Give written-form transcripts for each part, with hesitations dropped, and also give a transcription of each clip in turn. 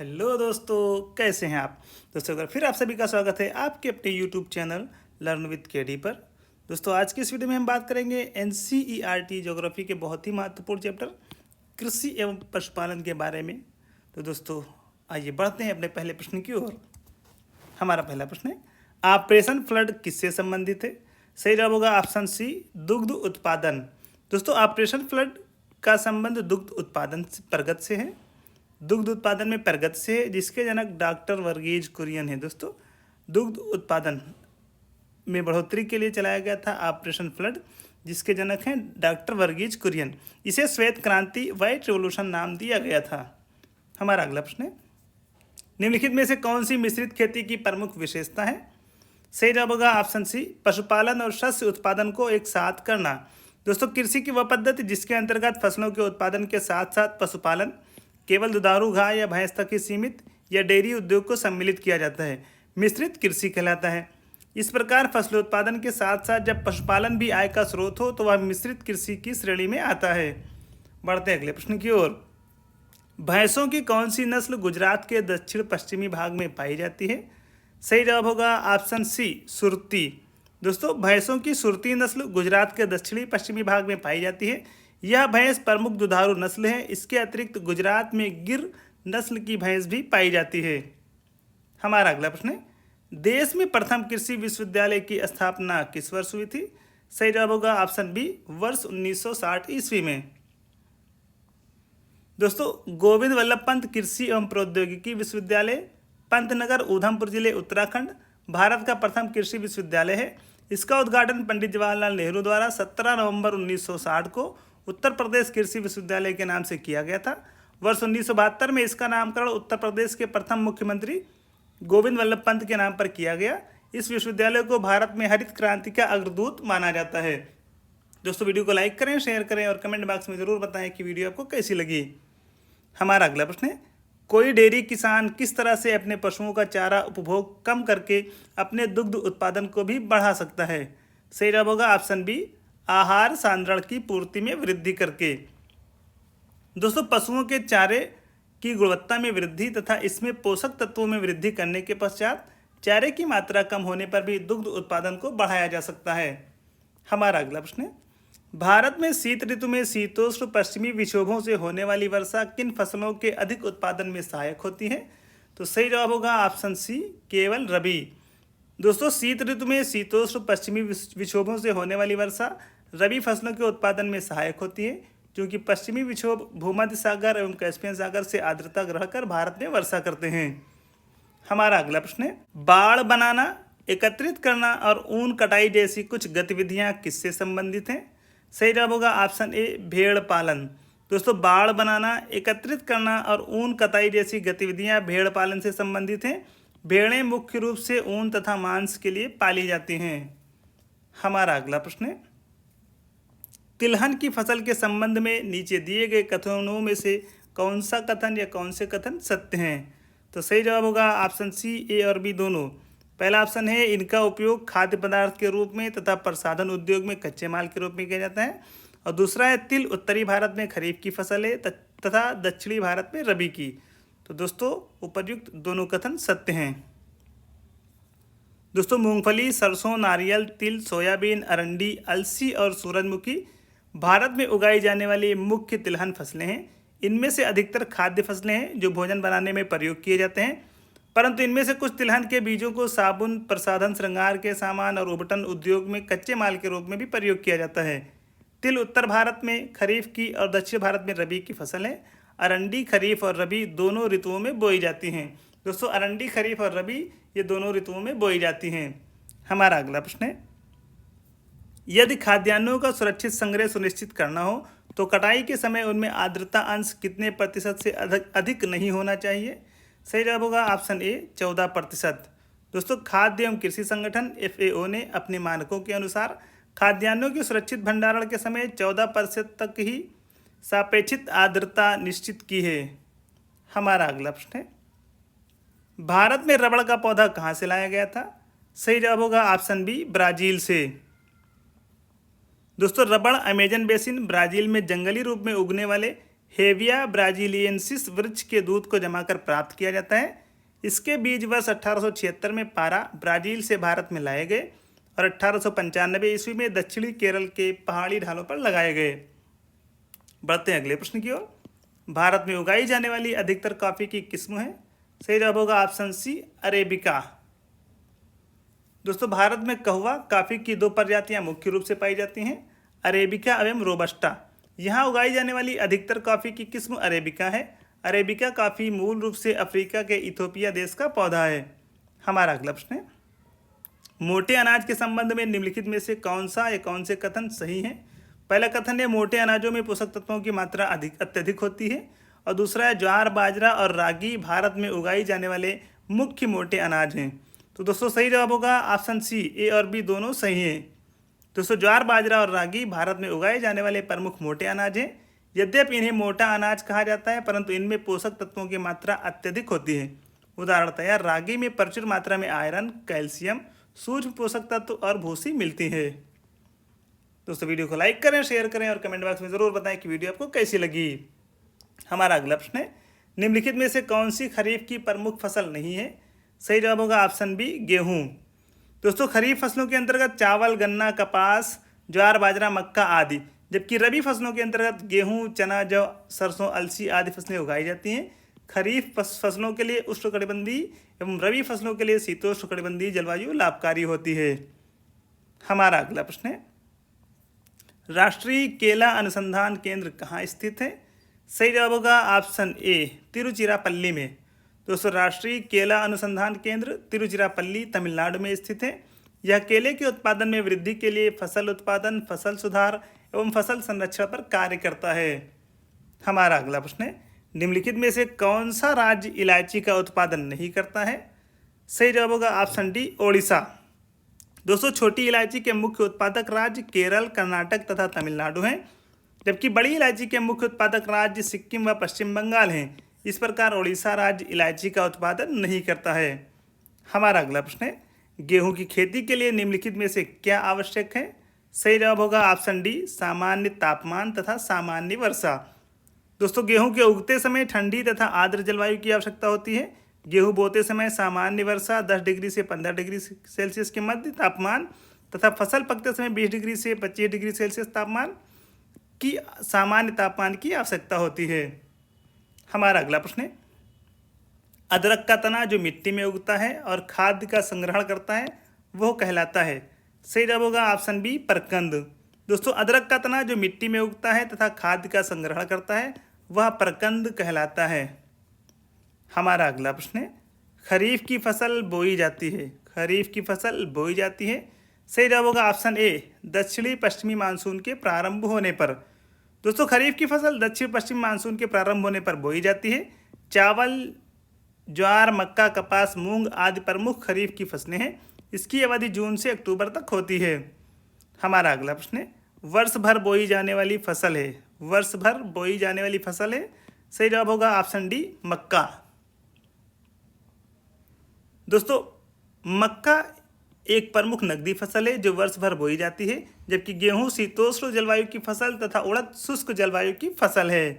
Hello दोस्तों, कैसे हैं आप। दोस्तों अगर फिर आप सभी का स्वागत है आपके अपने YouTube channel learn with KD पर। दोस्तों आज की इस वीडियो में हम बात करेंगे एनसीईआरटी ज्योग्राफी के बहुत ही महत्वपूर्ण चैप्टर कृषि एवं पशुपालन के बारे में। तो दोस्तों आइए बढ़ते हैं अपने पहले प्रश्न की ओर। हमारा पहला प्रश्न है, ऑपरेशन फ्लड किससे संबंधित है। सही जवाब होगा ऑप्शन सी, दुग्ध उत्पादन। दोस्तों ऑपरेशन फ्लड का संबंध दुग्ध उत्पादन प्रगत से है। दुग्ध उत्पादन में प्रगति से है, जिसके जनक डॉक्टर वर्गीज कुरियन है। दोस्तों दुग्ध उत्पादन में बढ़ोतरी के लिए चलाया गया था ऑपरेशन फ्लड, जिसके जनक हैं डॉक्टर वर्गीज कुरियन। इसे श्वेत क्रांति व्हाइट रिवोल्यूशन नाम दिया गया था। हमारा अगला प्रश्न है, निम्नलिखित में से कौन सी मिश्रित खेती की प्रमुख विशेषता है। सही जवाब होगा ऑप्शन सी, पशुपालन और शस्य उत्पादन को एक साथ करना। दोस्तों कृषि की वह पद्धति जिसके अंतर्गत फसलों के उत्पादन के साथ साथ पशुपालन, केवल दुधारू गाय या भैंस तक ही सीमित या डेयरी उद्योग को सम्मिलित किया जाता है, मिश्रित कृषि कहलाता है। इस प्रकार फसलोत्पादन के साथ साथ जब पशुपालन भी आय का स्रोत हो तो वह मिश्रित कृषि की श्रेणी में आता है। बढ़ते अगले प्रश्न की ओर। भैंसों की कौन सी नस्ल गुजरात के दक्षिण पश्चिमी भाग में पाई जाती है। सही जवाब होगा ऑप्शन सी, सुरती। दोस्तों भैंसों की सुरती नस्ल गुजरात के दक्षिणी पश्चिमी भाग में पाई जाती है। यह भैंस प्रमुख दुधारू नस्ल है। इसके अतिरिक्त गुजरात में गिर नस्ल की भैंस भी पाई जाती है। हमारा अगला प्रश्न है, देश में प्रथम कृषि विश्वविद्यालय की स्थापना किस वर्ष हुई थी। सही जवाब होगा ऑप्शन बी, वर्ष 1960 ईस्वी में। दोस्तों गोविंद वल्लभ पंत कृषि एवं प्रौद्योगिकी विश्वविद्यालय पंतनगर उधमपुर जिले उत्तराखंड भारत का प्रथम कृषि विश्वविद्यालय है। इसका उद्घाटन पंडित जवाहरलाल नेहरू द्वारा 17 नवंबर 1960 को उत्तर प्रदेश कृषि विश्वविद्यालय के नाम से किया गया था। वर्ष 1972 में इसका नामकरण उत्तर प्रदेश के प्रथम मुख्यमंत्री गोविंद वल्लभ पंत के नाम पर किया गया। इस विश्वविद्यालय को भारत में हरित क्रांति का अग्रदूत माना जाता है। दोस्तों वीडियो को लाइक करें, शेयर करें और कमेंट बॉक्स में ज़रूर बताएं कि वीडियो आपको कैसी लगी। हमारा अगला प्रश्न है, कोई डेयरी किसान किस तरह से अपने पशुओं का चारा उपभोग कम करके अपने दुग्ध उत्पादन को भी बढ़ा सकता है। सही जवाब होगा ऑप्शन बी, आहार सांद्रण की पूर्ति में वृद्धि करके। दोस्तों पशुओं के चारे की गुणवत्ता में वृद्धि तथा इसमें पोषक तत्वों में वृद्धि करने के पश्चात चारे की मात्रा कम होने पर भी दुग्ध उत्पादन को बढ़ाया जा सकता है। हमारा अगला प्रश्न है, भारत में शीत ऋतु में शीतोष्ण पश्चिमी विक्षोभों से होने वाली वर्षा किन फसलों के अधिक उत्पादन में सहायक होती है। तो सही जवाब होगा ऑप्शन सी, केवल रबी। दोस्तों शीत ऋतु में शीतोष्ण पश्चिमी विक्षोभों से होने वाली वर्षा रबी फसलों के उत्पादन में सहायक होती है, क्योंकि पश्चिमी विक्षोभ भूमध्य सागर एवं कैस्पियन सागर से आर्द्रता ग्रहण कर भारत में वर्षा करते हैं। हमारा अगला प्रश्न है, बाड़ बनाना, एकत्रित करना और ऊन कटाई जैसी कुछ गतिविधियां किससे संबंधित हैं। सही जवाब होगा ऑप्शन ए, भेड़ पालन। दोस्तों बाड़ बनाना, एकत्रित करना और ऊन कटाई जैसी गतिविधियां भेड़ पालन से संबंधित हैं। भेड़ें मुख्य रूप से ऊन तथा मांस के लिए पाली जाती हैं। हमारा अगला प्रश्न है, तिलहन की फसल के संबंध में नीचे दिए गए कथनों में से कौन सा कथन या कौन से कथन सत्य हैं। तो सही जवाब होगा ऑप्शन सी, ए और बी दोनों। पहला ऑप्शन है, इनका उपयोग खाद्य पदार्थ के रूप में तथा प्रसाधन उद्योग में कच्चे माल के रूप में किया जाता है। और दूसरा है, तिल उत्तरी भारत में खरीफ की फसल है तथा दक्षिणी भारत में रबी की। तो दोस्तों उपर्युक्त दोनों कथन सत्य हैं। दोस्तों मूंगफली, सरसों, नारियल, तिल, सोयाबीन, अरंडी, अलसी और सूरजमुखी भारत में उगाई जाने वाली मुख्य तिलहन फसलें हैं। इनमें से अधिकतर खाद्य फसलें हैं जो भोजन बनाने में प्रयोग किए जाते हैं, परंतु इनमें से कुछ तिलहन के बीजों को साबुन, प्रसाधन, श्रृंगार के सामान और उबटन उद्योग में कच्चे माल के रूप में भी प्रयोग किया जाता है। तिल उत्तर भारत में खरीफ की और दक्षिण भारत में रबी की फसल है। अरंडी खरीफ और रबी दोनों ऋतुओं में बोई जाती हैं। दोस्तों अरंडी खरीफ और रबी ये दोनों ऋतुओं में बोई जाती हैं। हमारा अगला प्रश्न है, यदि खाद्यान्नों का सुरक्षित संग्रह सुनिश्चित करना हो तो कटाई के समय उनमें आर्द्रता अंश कितने प्रतिशत से अधिक नहीं होना चाहिए। सही जवाब होगा ऑप्शन ए, 14%। दोस्तों खाद्य एवं कृषि संगठन FAO ने अपने मानकों के अनुसार खाद्यान्नों के सुरक्षित भंडारण के समय 14% तक ही सापेक्षित आर्द्रता निश्चित की है। हमारा अगला प्रश्न है, भारत में रबड़ का पौधा कहाँ से लाया गया था। सही जवाब होगा ऑप्शन बी, ब्राजील से। दोस्तों रबड़ अमेजन बेसिन ब्राजील में जंगली रूप में उगने वाले हेविया ब्राजीलियंसिस वृक्ष के दूध को जमाकर प्राप्त किया जाता है। इसके बीज वर्ष 1876 में पारा ब्राजील से भारत में लाए गए और 1895 ईस्वी में दक्षिणी केरल के पहाड़ी ढालों पर लगाए गए। बढ़ते हैं अगले प्रश्न की ओर। भारत में उगाई जाने वाली अधिकतर कॉफ़ी की किस्म है? सही जवाब होगा ऑप्शन सी, अरेबिका। दोस्तों, भारत में कहवा कॉफ़ी की 2 प्रजातियां मुख्य रूप से पाई जाती हैं, अरेबिका एवं रोबस्टा। यहाँ उगाई जाने वाली अधिकतर कॉफ़ी की किस्म अरेबिका है। अरेबिका कॉफ़ी मूल रूप से अफ्रीका के इथोपिया देश का पौधा है। हमारा अगला प्रश्न है, मोटे अनाज के संबंध में निम्नलिखित में से कौन सा या कौन से कथन सही हैं? पहला कथन है मोटे अनाजों में पोषक तत्वों की मात्रा अत्यधिक होती है, और दूसरा है ज्वार, बाजरा और रागी भारत में उगाई जाने वाले मुख्य मोटे अनाज हैं। तो दोस्तों सही जवाब होगा ऑप्शन सी, ए और बी दोनों सही हैं। दोस्तों, ज्वार, बाजरा और रागी भारत में उगाए जाने वाले प्रमुख मोटे अनाज हैं। यद्यपि इन्हें मोटा अनाज कहा जाता है, परंतु इनमें पोषक तत्वों की मात्रा अत्यधिक होती है। उदाहरणतया रागी में प्रचुर मात्रा में आयरन, कैल्शियम, सूक्ष्म पोषक तत्व और भूसी मिलती है। दोस्तों, वीडियो को लाइक करें, शेयर करें और कमेंट बॉक्स में ज़रूर बताएं कि वीडियो आपको कैसी लगी। हमारा अगला प्रश्न है, निम्नलिखित में से कौन सी खरीफ की प्रमुख फसल नहीं है? सही जवाब होगा ऑप्शन बी, गेहूँ। दोस्तों, खरीफ फसलों के अंतर्गत चावल, गन्ना, कपास, ज्वार, बाजरा, मक्का आदि, जबकि रबी फसलों के अंतर्गत गेहूं, चना, जौ, सरसों, अलसी आदि फसलें उगाई जाती हैं। खरीफ फसलों के लिए उष्णकटिबंधीय एवं रबी फसलों के लिए शीतोष्णकटिबंधीय जलवायु लाभकारी होती है। हमारा अगला प्रश्न है, राष्ट्रीय केला अनुसंधान केंद्र कहाँ स्थित है? सही जवाब होगा ऑप्शन ए, तिरुचिरापल्ली में। दोस्तों, राष्ट्रीय केला अनुसंधान केंद्र तिरुचिरापल्ली, तमिलनाडु में स्थित है। यह केले के उत्पादन में वृद्धि के लिए फसल उत्पादन, फसल सुधार एवं फसल संरक्षण पर कार्य करता है। हमारा अगला प्रश्न है, निम्नलिखित में से कौन सा राज्य इलायची का उत्पादन नहीं करता है? सही जवाब होगा ऑप्शन डी, ओडिशा। दोस्तों, छोटी इलायची के मुख्य उत्पादक राज्य केरल, कर्नाटक तथा तमिलनाडु हैं, जबकि बड़ी इलायची के मुख्य उत्पादक राज्य सिक्किम व पश्चिम बंगाल हैं। इस प्रकार ओडिशा राज्य इलायची का उत्पादन नहीं करता है। हमारा अगला प्रश्न है, गेहूं की खेती के लिए निम्नलिखित में से क्या आवश्यक है? सही जवाब होगा ऑप्शन डी, सामान्य तापमान तथा सामान्य वर्षा। दोस्तों, गेहूं के उगते समय ठंडी तथा आर्द्र जलवायु की आवश्यकता होती है। गेहूं बोते समय सामान्य वर्षा 10 डिग्री से 15 डिग्री सेल्सियस के मध्य तापमान तथा फसल पकते समय 20 डिग्री से 25 डिग्री सेल्सियस तापमान की सामान्य तापमान की आवश्यकता होती है। हमारा अगला प्रश्न है, अदरक का तना जो मिट्टी में उगता है और खाद्य का संग्रहण करता है वह कहलाता है? सही जवाब होगा ऑप्शन बी, परकंद। दोस्तों, अदरक का तना जो मिट्टी में उगता है तथा खाद्य का संग्रहण करता है वह परकंद कहलाता है। हमारा अगला प्रश्न है, खरीफ की फसल बोई जाती है। खरीफ की फसल बोई जाती है, सही जवाब होगा ऑप्शन ए, दक्षिणी पश्चिमी मानसून के प्रारंभ होने पर। दोस्तों, खरीफ की फसल दक्षिण पश्चिम मानसून के प्रारंभ होने पर बोई जाती है। चावल, ज्वार, मक्का, कपास, मूंग आदि प्रमुख खरीफ की फसलें हैं। इसकी अवधि जून से अक्टूबर तक होती है। हमारा अगला प्रश्न है, वर्ष भर बोई जाने वाली फसल है। वर्ष भर बोई जाने वाली फसल है, सही जवाब होगा ऑप्शन डी, मक्का। दोस्तों, मक्का एक प्रमुख नकदी फसल है जो वर्ष भर बोई जाती है, जबकि गेहूं शीतोष्ण जलवायु की फसल तथा उड़द शुष्क जलवायु की फसल है।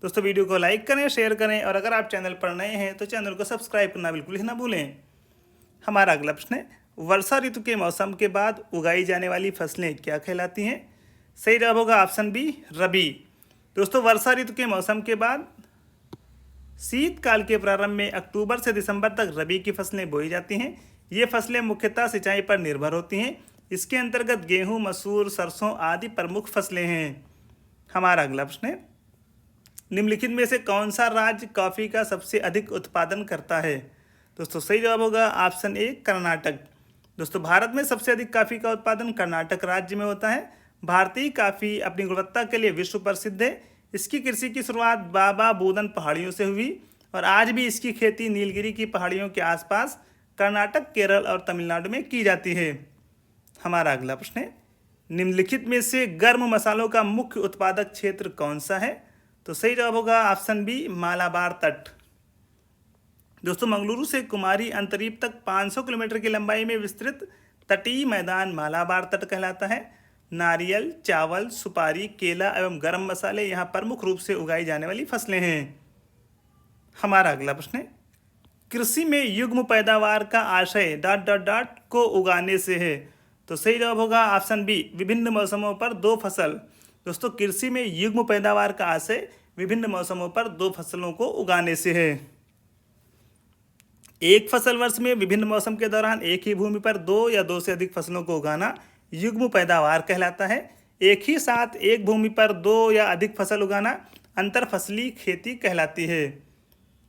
दोस्तों, वीडियो को लाइक करें, शेयर करें और अगर आप चैनल पर नए हैं तो चैनल को सब्सक्राइब करना बिल्कुल ही ना भूलें। हमारा अगला प्रश्न है, वर्षा ऋतु के मौसम के बाद उगाई जाने वाली फसलें क्या कहलाती हैं? सही जवाब होगा ऑप्शन बी, रबी। दोस्तों, वर्षा ऋतु के मौसम के बाद शीतकाल के प्रारंभ में अक्टूबर से दिसंबर तक रबी की फसलें बोई जाती हैं। ये फसलें मुख्यतः सिंचाई पर निर्भर होती हैं। इसके अंतर्गत गेहूं, मसूर, सरसों आदि प्रमुख फसलें हैं। हमारा अगला प्रश्न है, निम्नलिखित में से कौन सा राज्य कॉफ़ी का सबसे अधिक उत्पादन करता है? दोस्तों, सही जवाब होगा ऑप्शन ए, कर्नाटक। दोस्तों, भारत में सबसे अधिक कॉफ़ी का उत्पादन कर्नाटक राज्य में होता है। भारतीय कॉफ़ी अपनी गुणवत्ता के लिए विश्व प्रसिद्ध है। इसकी कृषि की शुरुआत बाबा बूदन पहाड़ियों से हुई और आज भी इसकी खेती नीलगिरी की पहाड़ियों के आसपास कर्नाटक, केरल और तमिलनाडु में की जाती है। हमारा अगला प्रश्न है, निम्नलिखित में से गर्म मसालों का मुख्य उत्पादक क्षेत्र कौन सा है? तो सही जवाब होगा ऑप्शन बी, मालाबार तट। दोस्तों, मंगलुरु से कुमारी अंतरीप तक 500 किलोमीटर की लंबाई में विस्तृत तटीय मैदान मालाबार तट कहलाता है। नारियल, चावल, सुपारी, केला एवं गरम मसाले यहाँ प्रमुख रूप से उगाई जाने वाली फसलें हैं। हमारा अगला प्रश्न है, कृषि में युग्म पैदावार का आशय डॉट डॉट डॉट को उगाने से है। तो सही जवाब होगा ऑप्शन बी, विभिन्न मौसमों पर दो फसल। दोस्तों, कृषि में युग्म पैदावार का आशय विभिन्न मौसमों पर दो फसलों को उगाने से है। एक फसल वर्ष में विभिन्न मौसम के दौरान एक ही भूमि पर दो या दो से अधिक फसलों को उगाना युग्म पैदावार कहलाता है। एक ही साथ एक भूमि पर दो या अधिक फसल उगाना अंतर फसली खेती कहलाती है।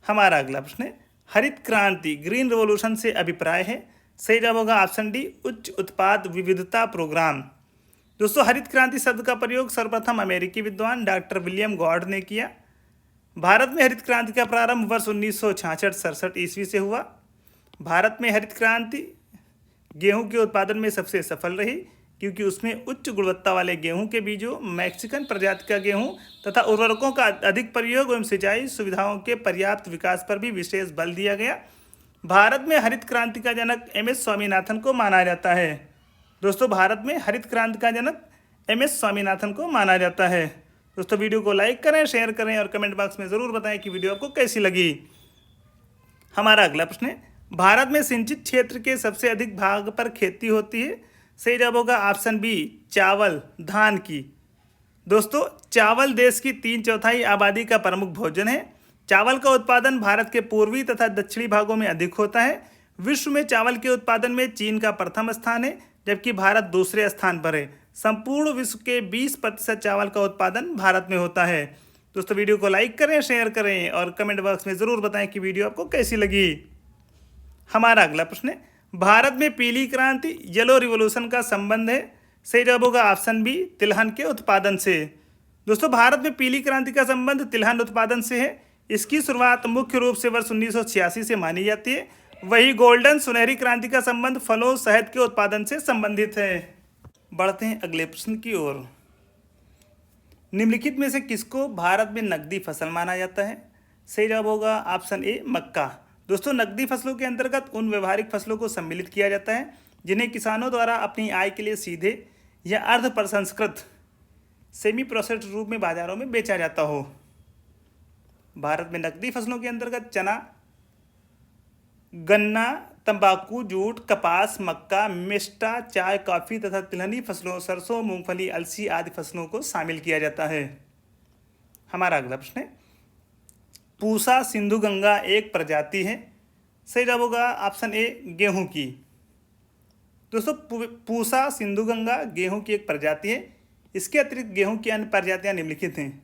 हमारा अगला प्रश्न है, हरित क्रांति ग्रीन रेवोल्यूशन से अभिप्राय है। सही जवाब होगा ऑप्शन डी, उच्च उत्पाद विविधता प्रोग्राम। दोस्तों, हरित क्रांति शब्द का प्रयोग सर्वप्रथम अमेरिकी विद्वान डॉक्टर विलियम गॉर्ड ने किया। भारत में हरित क्रांति का प्रारंभ वर्ष 1966-67 ईस्वी से हुआ। भारत में हरित क्रांति गेहूं के उत्पादन में सबसे सफल रही, क्योंकि उसमें उच्च गुणवत्ता वाले गेहूं के बीजों, मैक्सिकन प्रजाति का गेहूं तथा उर्वरकों का अधिक प्रयोग एवं सिंचाई सुविधाओं के पर्याप्त विकास पर भी विशेष बल दिया गया। भारत में हरित क्रांति का जनक एम.एस. स्वामीनाथन को माना जाता है। दोस्तों, भारत में हरित क्रांति का जनक एम.एस. स्वामीनाथन को माना जाता है। दोस्तों, वीडियो को लाइक करें, शेयर करें और कमेंट बॉक्स में ज़रूर बताएं कि वीडियो आपको कैसी लगी। हमारा अगला प्रश्न है, भारत में सिंचित क्षेत्र के सबसे अधिक भाग पर खेती होती है। सही जवाब होगा ऑप्शन बी, चावल, धान की। दोस्तों, चावल देश की 3/4 आबादी का प्रमुख भोजन है। चावल का उत्पादन भारत के पूर्वी तथा दक्षिणी भागों में अधिक होता है। विश्व में चावल के उत्पादन में चीन का प्रथम स्थान है, जबकि भारत दूसरे स्थान पर है। संपूर्ण विश्व के 20% चावल का उत्पादन भारत में होता है। दोस्तों, वीडियो को लाइक करें, शेयर करें और कमेंट बॉक्स में ज़रूर बताएं कि वीडियो आपको कैसी लगी। हमारा अगला प्रश्न है, भारत में पीली क्रांति येलो रिवॉल्यूशन का संबंध है। सही जवाब होगा ऑप्शन बी, तिलहन के उत्पादन से। दोस्तों, भारत में पीली क्रांति का संबंध तिलहन उत्पादन से है। इसकी शुरुआत मुख्य रूप से वर्ष 1986 से मानी जाती है। वही गोल्डन सुनहरी क्रांति का संबंध फलों, शहद के उत्पादन से संबंधित है। बढ़ते हैं अगले प्रश्न की ओर। निम्नलिखित में से किसको भारत में नकदी फसल माना जाता है। सही जवाब होगा ऑप्शन ए, मक्का। दोस्तों, नकदी फसलों के अंतर्गत उन व्यवहारिक फसलों को सम्मिलित किया जाता है जिन्हें किसानों द्वारा अपनी आय के लिए सीधे या अर्ध प्रसंस्कृत सेमी प्रोसेस्ड रूप में बाजारों में बेचा जाता हो। भारत में नकदी फसलों के अंतर्गत चना, गन्ना, तंबाकू, जूट, कपास, मक्का, मेस्टा, चाय, कॉफ़ी तथा तिलहनी फसलों, सरसों, मूंगफली, अलसी आदि फसलों को शामिल किया जाता है। हमारा अगला प्रश्न है, पूसा सिंधु गंगा एक प्रजाति है। सही जवाब होगा ऑप्शन ए, गेहूं की। दोस्तों, पूसा सिंधु गंगा गेहूं की एक प्रजाति है। इसके अतिरिक्त गेहूं की अन्य प्रजातियां निम्नलिखित हैं: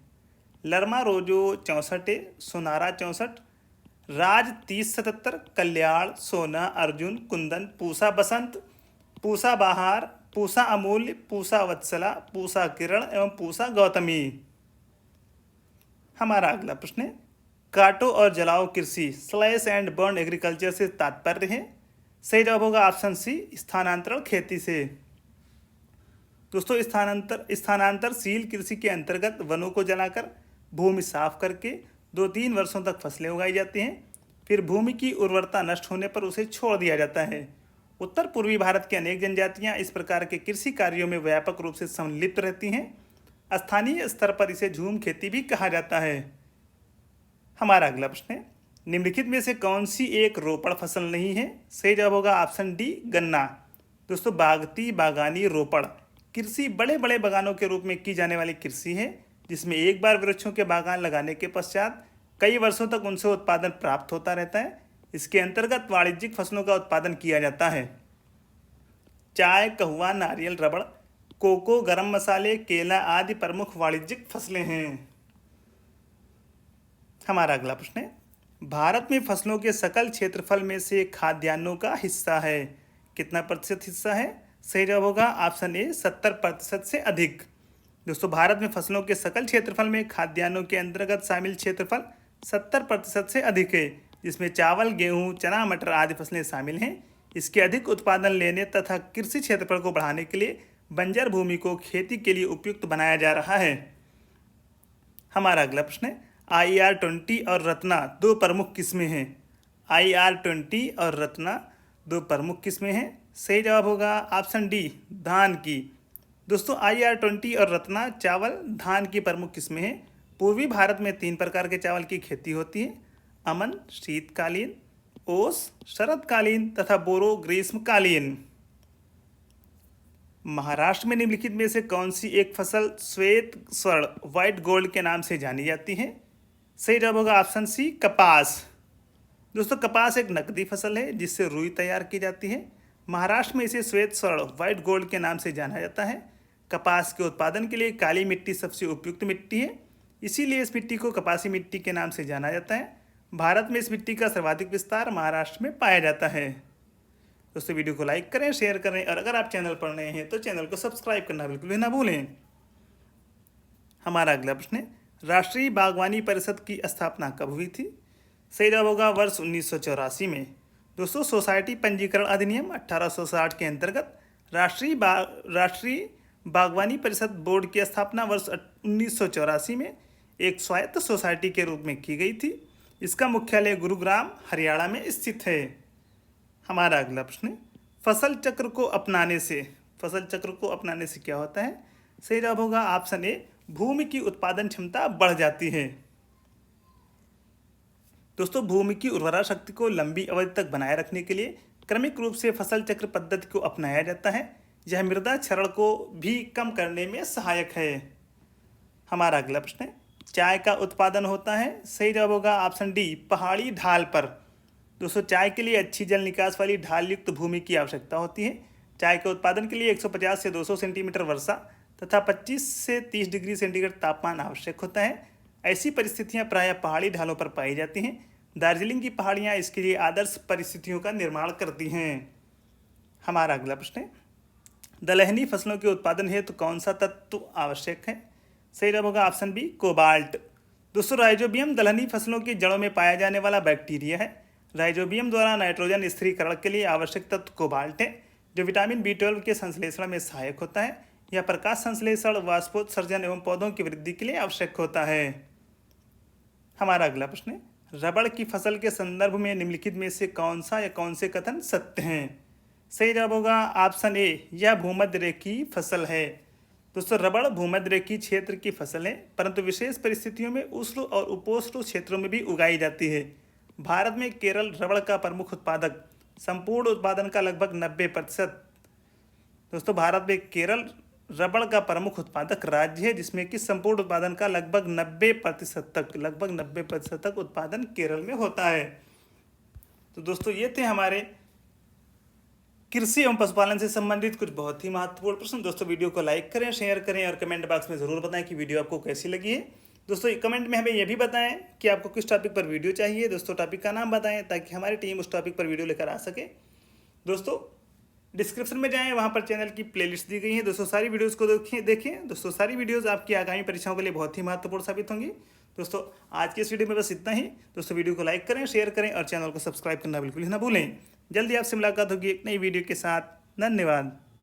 लरमा रोजो 64, सोनारा 64, राज 3077, कल्याण, सोना, अर्जुन, कुंदन, पूसा बसंत, पूसा बहार, पूसा अमूल्य, पूसा वत्सला, पूसा किरण एवं पूसा गौतमी। हमारा अगला प्रश्न है, काटो और जलाओ कृषि स्लैश एंड बर्न एग्रीकल्चर से तात्पर्य है। सही जवाब होगा ऑप्शन सी, स्थानांतरण खेती से। दोस्तों, स्थानांतरशील कृषि के अंतर्गत वनों को जलाकर भूमि साफ करके 2-3 वर्षों तक फसलें उगाई जाती हैं। फिर भूमि की उर्वरता नष्ट होने पर उसे छोड़ दिया जाता है। उत्तर पूर्वी भारत की अनेक जनजातियां इस प्रकार के कृषि कार्यों में व्यापक रूप से संलिप्त रहती हैं। स्थानीय स्तर पर इसे झूम खेती भी कहा जाता है। हमारा अगला प्रश्न है, निम्नलिखित में से कौन सी एक रोपण फसल नहीं है। सही जवाब होगा ऑप्शन डी, गन्ना। दोस्तों, बागती बागानी रोपण कृषि बड़े बड़े बागानों के रूप में की जाने वाली कृषि है, जिसमें एक बार वृक्षों के बागान लगाने के पश्चात कई वर्षों तक उनसे उत्पादन प्राप्त होता रहता है। इसके अंतर्गत वाणिज्यिक फसलों का उत्पादन किया जाता है। चाय, कहवा, नारियल, रबड़, कोको, गरम मसाले, केला आदि प्रमुख वाणिज्यिक फसलें हैं। हमारा अगला प्रश्न है, भारत में फसलों के सकल क्षेत्रफल में से खाद्यान्नों का हिस्सा है। कितना प्रतिशत हिस्सा है। सही जवाब होगा ऑप्शन ए, 70% से अधिक। दोस्तों, भारत में फसलों के सकल क्षेत्रफल में खाद्यान्नों के अंतर्गत शामिल क्षेत्रफल 70% से अधिक है, जिसमें चावल, गेहूं, चना, मटर आदि फसलें शामिल हैं। इसके अधिक उत्पादन लेने तथा कृषि क्षेत्रफल को बढ़ाने के लिए बंजर भूमि को खेती के लिए उपयुक्त बनाया जा रहा है। हमारा अगला प्रश्न है, IR-20 और रत्ना दो प्रमुख किस्में हैं। IR-20 और रत्ना दो प्रमुख किस्में हैं। सही जवाब होगा ऑप्शन डी, धान की। दोस्तों IR-20 और रत्ना चावल धान की प्रमुख किस्में हैं। पूर्वी भारत में 3 प्रकार के चावल की खेती होती है: अमन शीतकालीन, ओस शरदकालीन तथा बोरो ग्रीष्मकालीन। महाराष्ट्र में निम्नलिखित में से कौन सी एक फसल श्वेत स्वर्ण व्हाइट गोल्ड के नाम से जानी जाती है? सही जवाब होगा ऑप्शन सी, कपास। दोस्तों कपास एक नकदी फसल है जिससे रुई तैयार की जाती है। महाराष्ट्र में इसे श्वेत स्वर्ण व्हाइट गोल्ड के नाम से जाना जाता है। कपास के उत्पादन के लिए काली मिट्टी सबसे उपयुक्त मिट्टी है, इसीलिए इस मिट्टी को कपासी मिट्टी के नाम से जाना जाता है। भारत में इस मिट्टी का सर्वाधिक विस्तार महाराष्ट्र में पाया जाता है। दोस्तों वीडियो को लाइक करें, शेयर करें और अगर आप चैनल पर नए हैं तो चैनल को सब्सक्राइब करना बिल्कुल भी ना भूलें। हमारा अगला प्रश्न है, राष्ट्रीय बागवानी परिषद की स्थापना कब हुई थी? सही जवाब होगा वर्ष 1984 में। दोस्तों सोसाइटी पंजीकरण अधिनियम 1860 के अंतर्गत राष्ट्रीय बागवानी परिषद बोर्ड की स्थापना वर्ष 1984 में एक स्वायत्त सोसाइटी के रूप में की गई थी। इसका मुख्यालय गुरुग्राम हरियाणा में स्थित है। हमारा अगला प्रश्न है, फसल चक्र को अपनाने से क्या होता है? सही जवाब होगा ऑप्शन ए, भूमि की उत्पादन क्षमता बढ़ जाती है। दोस्तों भूमि की उर्वरा शक्ति को लंबी अवधि तक बनाए रखने के लिए क्रमिक रूप से फसल चक्र पद्धति को अपनाया जाता है। यह मृदा क्षरण को भी कम करने में सहायक है। हमारा अगला प्रश्न है, चाय का उत्पादन होता है? सही जवाब होगा ऑप्शन डी, पहाड़ी ढाल पर। दोस्तों चाय के लिए अच्छी जल निकास वाली ढाल युक्त भूमि की आवश्यकता होती है। चाय के उत्पादन के लिए 150 से 200 सेंटीमीटर वर्षा तथा 25 से 30 डिग्री सेंटीग्रेड तापमान आवश्यक होता है। ऐसी परिस्थितियां प्रायः पहाड़ी ढालों पर पाई जाती हैं। दार्जिलिंग की पहाड़ियां इसके लिए आदर्श परिस्थितियों का निर्माण करती हैं। हमारा अगला प्रश्न है, दलहनी फसलों के उत्पादन हेतु कौन सा तत्व आवश्यक है? सही जवाब होगा ऑप्शन बी, कोबाल्ट। दोस्तों राइजोबियम दलहनी फसलों की जड़ों में पाया जाने वाला बैक्टीरिया है। राइजोबियम द्वारा नाइट्रोजन स्थिरीकरण के लिए आवश्यक तत्व कोबाल्ट है, जो विटामिन B12 के संश्लेषण में सहायक होता है। यह प्रकाश संश्लेषण, वाष्पोत्सर्जन एवं पौधों की वृद्धि के लिए आवश्यक होता है। हमारा अगला प्रश्न है, रबड़ की फसल के संदर्भ में निम्नलिखित में से कौन से कथन सत्य हैं? सही जवाब होगा ऑप्शन ए, यह भूमध्य रेखीय फसल है। दोस्तों रबड़ भूमध्य रेखीय क्षेत्र की फसल है, परंतु विशेष परिस्थितियों में उष्ण और उपोष्ण क्षेत्रों में भी उगाई जाती है। भारत में केरल रबड़ का प्रमुख उत्पादक, संपूर्ण उत्पादन का लगभग 90%। दोस्तों भारत में केरल रबड़ का प्रमुख उत्पादक राज्य है, जिसमें कि संपूर्ण उत्पादन का लगभग 90% तक उत्पादन केरल में होता है। तो दोस्तों ये थे हमारे कृषि एवं पशुपालन से संबंधित कुछ बहुत ही महत्वपूर्ण प्रश्न। दोस्तों वीडियो को लाइक करें, शेयर करें और कमेंट बॉक्स में ज़रूर बताएं कि वीडियो आपको कैसी लगी है। दोस्तों कमेंट में हमें यह भी बताएं कि आपको किस टॉपिक पर वीडियो चाहिए। दोस्तों टॉपिक का नाम बताएं ताकि हमारी टीम उस टॉपिक पर वीडियो लेकर आ सके। दोस्तों डिस्क्रिप्शन में जाएं, वहां पर चैनल की प्लेलिस्ट दी गई है। दोस्तों सारी वीडियोस को देखें। दोस्तों सारी वीडियोस आपकी आगामी परीक्षाओं के लिए बहुत ही महत्वपूर्ण साबित होंगी। दोस्तों आज के इस वीडियो में बस इतना ही। दोस्तों वीडियो को लाइक करें, शेयर करें और चैनल को सब्सक्राइब करना बिल्कुल ही ना भूलें। जल्दी आपसे मुलाकात होगी एक नई वीडियो के साथ। धन्यवाद।